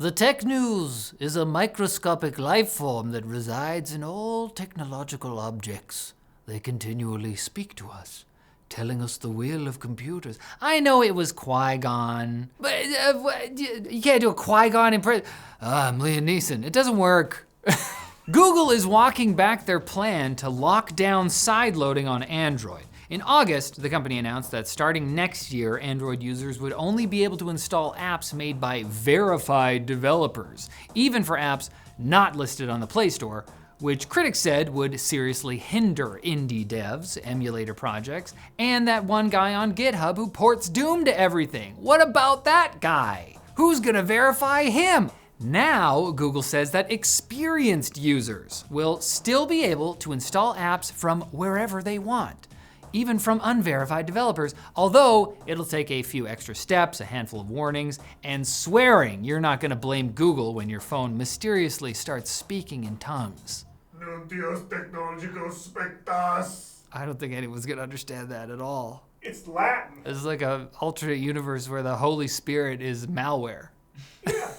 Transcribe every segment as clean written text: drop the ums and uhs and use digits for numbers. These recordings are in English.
The tech news is a microscopic life form that resides in all technological objects. They continually speak to us, telling us the will of computers. I know it was Qui-Gon, but you can't do a Qui-Gon impression. I'm Liam Neeson. It doesn't work. Google is walking back their plan to lock down sideloading on Android. In August, the company announced that starting next year, Android users would only be able to install apps made by verified developers, even for apps not listed on the Play Store, which critics said would seriously hinder indie devs, emulator projects, and that one guy on GitHub who ports Doom to everything. What about that guy? Who's gonna verify him? Now, Google says that experienced users will still be able to install apps from wherever they want, even from unverified developers, although it'll take a few extra steps, a handful of warnings, and swearing you're not gonna blame Google when your phone mysteriously starts speaking in tongues. No Dios tecnológicos spectas. I don't think anyone's gonna understand that at all. It's Latin. It's like an alternate universe where the Holy Spirit is malware. Yeah.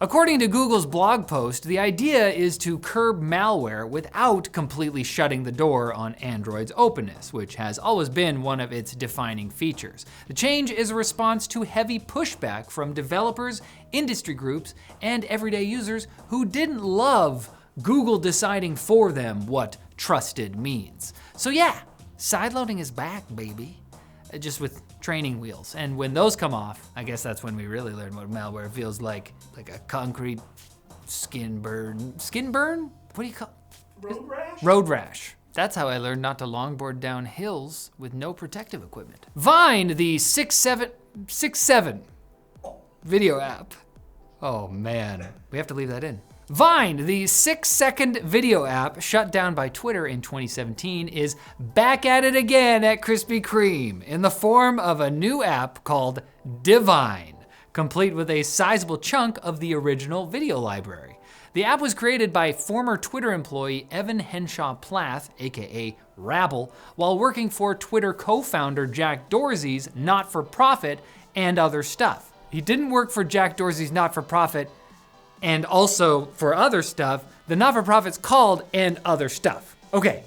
According to Google's blog post, the idea is to curb malware without completely shutting the door on Android's openness, which has always been one of its defining features. The change is a response to heavy pushback from developers, industry groups, and everyday users who didn't love Google deciding for them what trusted means. So yeah, sideloading is back, baby. Just with training wheels. And when those come off, I guess that's when we really learn what malware feels like a concrete skin burn. Skin burn? What do you call it? Road rash? Road rash. That's how I learned not to longboard down hills with no protective equipment. Vine, the 6'7" video app. Oh man, we have to leave that in. Vine, the 6-second video app shut down by Twitter in 2017, is back at it again at Krispy Kreme in the form of a new app called Divine, complete with a sizable chunk of the original video library. The app was created by former Twitter employee Evan Henshaw-Plath, aka Rabble, while working for Twitter co-founder Jack Dorsey's not-for-profit and other stuff. He didn't work for Jack Dorsey's not-for-profit and also for other stuff. The not-for-profit's called And Other Stuff. Okay,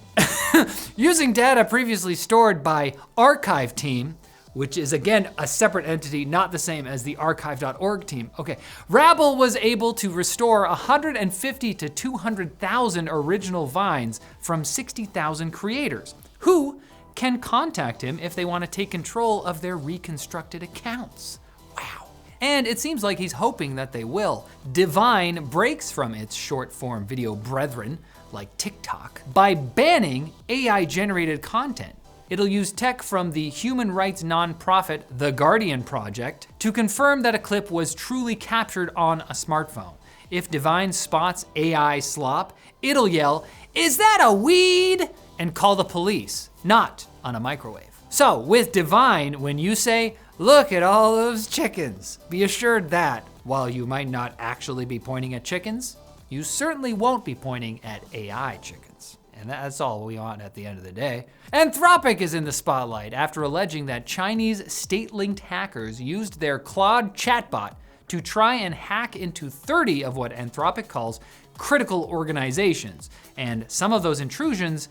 using data previously stored by Archive Team, which is again a separate entity, not the same as the archive.org team. Okay, Rabble was able to restore 150 to 200,000 original vines from 60,000 creators, who can contact him if they want to take control of their reconstructed accounts. Wow. And it seems like he's hoping that they will. Divine breaks from its short-form video brethren, like TikTok, by banning AI-generated content. It'll use tech from the human rights nonprofit The Guardian Project to confirm that a clip was truly captured on a smartphone. If Divine spots AI slop, it'll yell, "Is that a weed?" and call the police, not on a microwave. So with Divine, when you say, "Look at all those chickens," be assured that, while you might not actually be pointing at chickens, you certainly won't be pointing at AI chickens. And that's all we want at the end of the day. Anthropic is in the spotlight after alleging that Chinese state-linked hackers used their Claude chatbot to try and hack into 30 of what Anthropic calls critical organizations. And some of those intrusions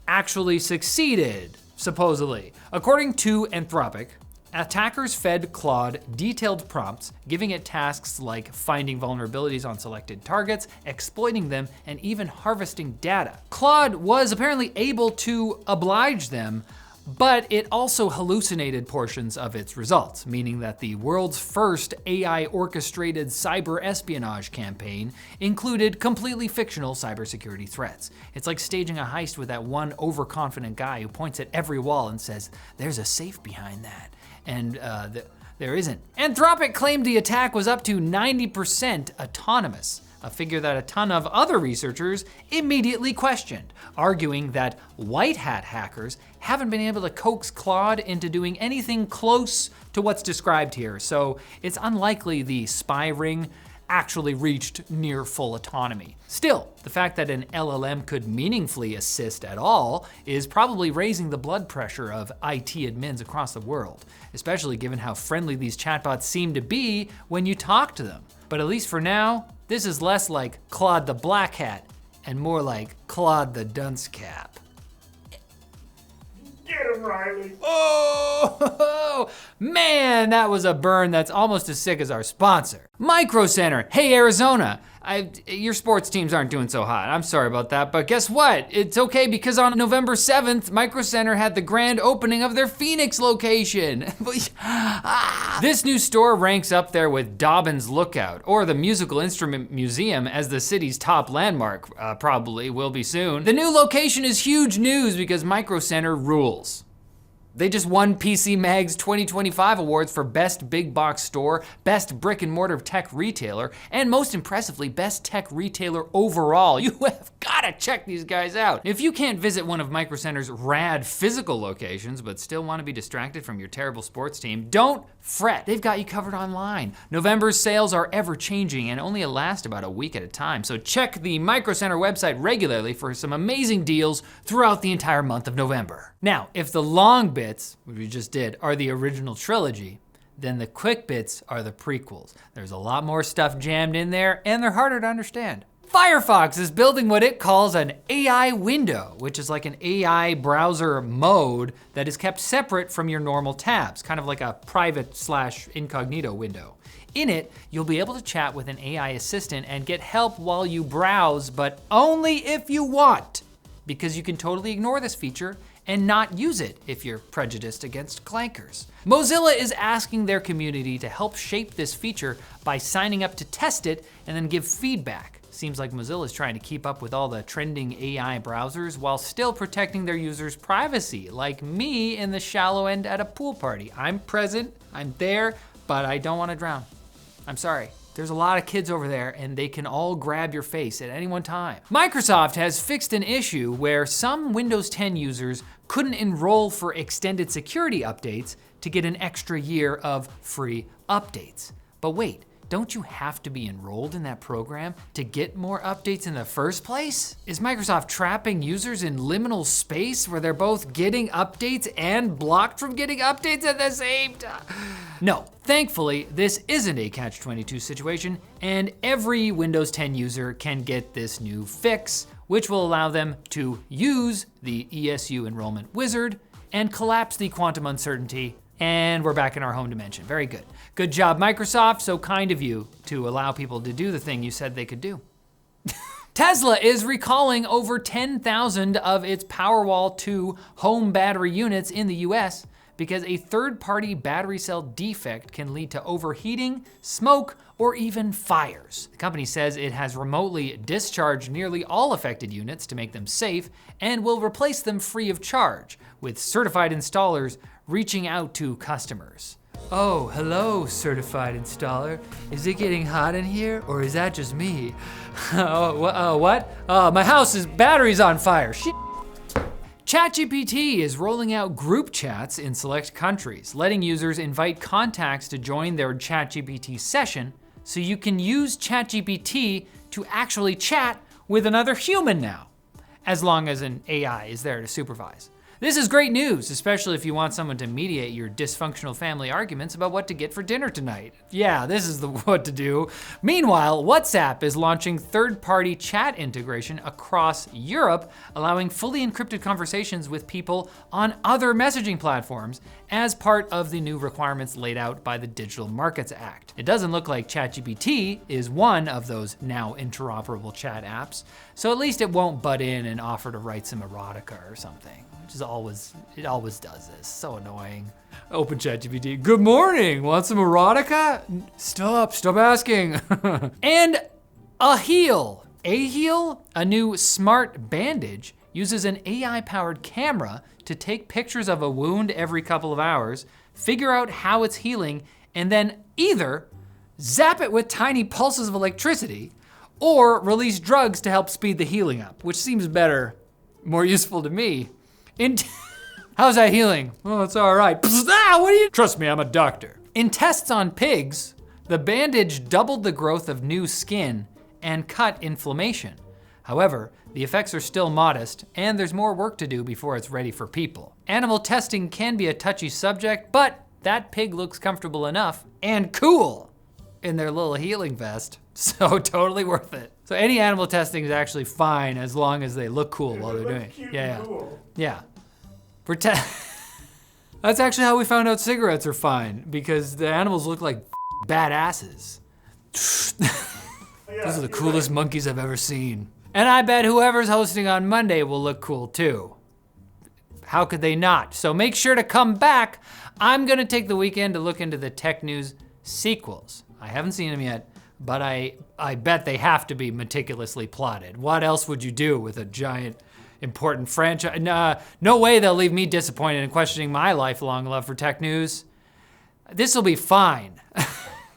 actually succeeded, supposedly. According to Anthropic, attackers fed Claude detailed prompts, giving it tasks like finding vulnerabilities on selected targets, exploiting them, and even harvesting data. Claude was apparently able to oblige them, but it also hallucinated portions of its results, meaning that the world's first AI-orchestrated cyber espionage campaign included completely fictional cybersecurity threats. It's like staging a heist with that one overconfident guy who points at every wall and says, "There's a safe behind that." And there isn't. Anthropic claimed the attack was up to 90% autonomous, a figure that a ton of other researchers immediately questioned, arguing that white hat hackers haven't been able to coax Claude into doing anything close to what's described here, so it's unlikely the spy ring actually reached near full autonomy. Still, the fact that an LLM could meaningfully assist at all is probably raising the blood pressure of IT admins across the world, especially given how friendly these chatbots seem to be when you talk to them. But at least for now, this is less like Claude the Black Hat and more like Claude the Dunce Cap. Get him, Riley. Oh, man, that was a burn that's almost as sick as our sponsor. Micro Center, hey Arizona. Your sports teams aren't doing so hot. I'm sorry about that, but guess what? It's okay because on November 7th, Micro Center had the grand opening of their Phoenix location. This new store ranks up there with Dobbin's Lookout or the Musical Instrument Museum as the city's top landmark, probably will be soon. The new location is huge news because Micro Center rules. They just won PC Mag's 2025 awards for Best Big Box Store, Best Brick and Mortar Tech Retailer, and most impressively, Best Tech Retailer overall. You have gotta check these guys out. If you can't visit one of Micro Center's rad physical locations, but still wanna be distracted from your terrible sports team, don't fret, they've got you covered online. November's sales are ever changing and only last about a week at a time, so check the Micro Center website regularly for some amazing deals throughout the entire month of November. Now, if the long bits, which we just did, are the original trilogy, then the quick bits are the prequels. There's a lot more stuff jammed in there, and they're harder to understand. Firefox is building what it calls an AI window, which is like an AI browser mode that is kept separate from your normal tabs, kind of like a private/incognito window. In it, you'll be able to chat with an AI assistant and get help while you browse, but only if you want, because you can totally ignore this feature and not use it if you're prejudiced against clankers. Mozilla is asking their community to help shape this feature by signing up to test it and then give feedback. Seems like Mozilla is trying to keep up with all the trending AI browsers while still protecting their users' privacy, like me in the shallow end at a pool party. I'm present, I'm there, but I don't want to drown. I'm sorry. There's a lot of kids over there and they can all grab your face at any one time. Microsoft has fixed an issue where some Windows 10 users couldn't enroll for extended security updates to get an extra year of free updates. But wait, don't you have to be enrolled in that program to get more updates in the first place? Is Microsoft trapping users in liminal space where they're both getting updates and blocked from getting updates at the same time? No, thankfully, this isn't a catch-22 situation, and every Windows 10 user can get this new fix, which will allow them to use the ESU enrollment wizard and collapse the quantum uncertainty. And we're back in our home dimension. Very good. Good job, Microsoft. So kind of you to allow people to do the thing you said they could do. Tesla is recalling over 10,000 of its Powerwall 2 home battery units in the US because a third-party battery cell defect can lead to overheating, smoke, or even fires. The company says it has remotely discharged nearly all affected units to make them safe and will replace them free of charge, with certified installers reaching out to customers. Oh, hello, certified installer. Is it getting hot in here, or is that just me? What? My house's battery's on fire. Shit. ChatGPT is rolling out group chats in select countries, letting users invite contacts to join their ChatGPT session, so you can use ChatGPT to actually chat with another human now, as long as an AI is there to supervise. This is great news, especially if you want someone to mediate your dysfunctional family arguments about what to get for dinner tonight. Yeah, this is the what to do. Meanwhile, WhatsApp is launching third-party chat integration across Europe, allowing fully encrypted conversations with people on other messaging platforms as part of the new requirements laid out by the Digital Markets Act. It doesn't look like ChatGPT is one of those now interoperable chat apps, so at least it won't butt in and offer to write some erotica or something. It always does this, so annoying. Open ChatGPT, good morning, want some erotica? Stop asking. And a new smart bandage, uses an AI-powered camera to take pictures of a wound every couple of hours, figure out how it's healing, and then either zap it with tiny pulses of electricity, or release drugs to help speed the healing up, which seems better, more useful to me. How's that healing? Oh, it's all right. Trust me, I'm a doctor. In tests on pigs, the bandage doubled the growth of new skin and cut inflammation. However, the effects are still modest, and there's more work to do before it's ready for people. Animal testing can be a touchy subject, but that pig looks comfortable enough and cool. in their little healing vest. So totally worth it. So any animal testing is actually fine as long as they look cool while they're doing it. Cute Yeah, and yeah. cool. Yeah. For That's actually how we found out cigarettes are fine, because the animals look like badasses. Yeah, Those are the you're coolest right. monkeys I've ever seen. And I bet whoever's hosting on Monday will look cool too. How could they not? So make sure to come back. I'm gonna take the weekend to look into the tech news sequels. I haven't seen them yet, but I bet they have to be meticulously plotted. What else would you do with a giant, important franchise? No way they'll leave me disappointed and questioning my lifelong love for tech news. This'll be fine.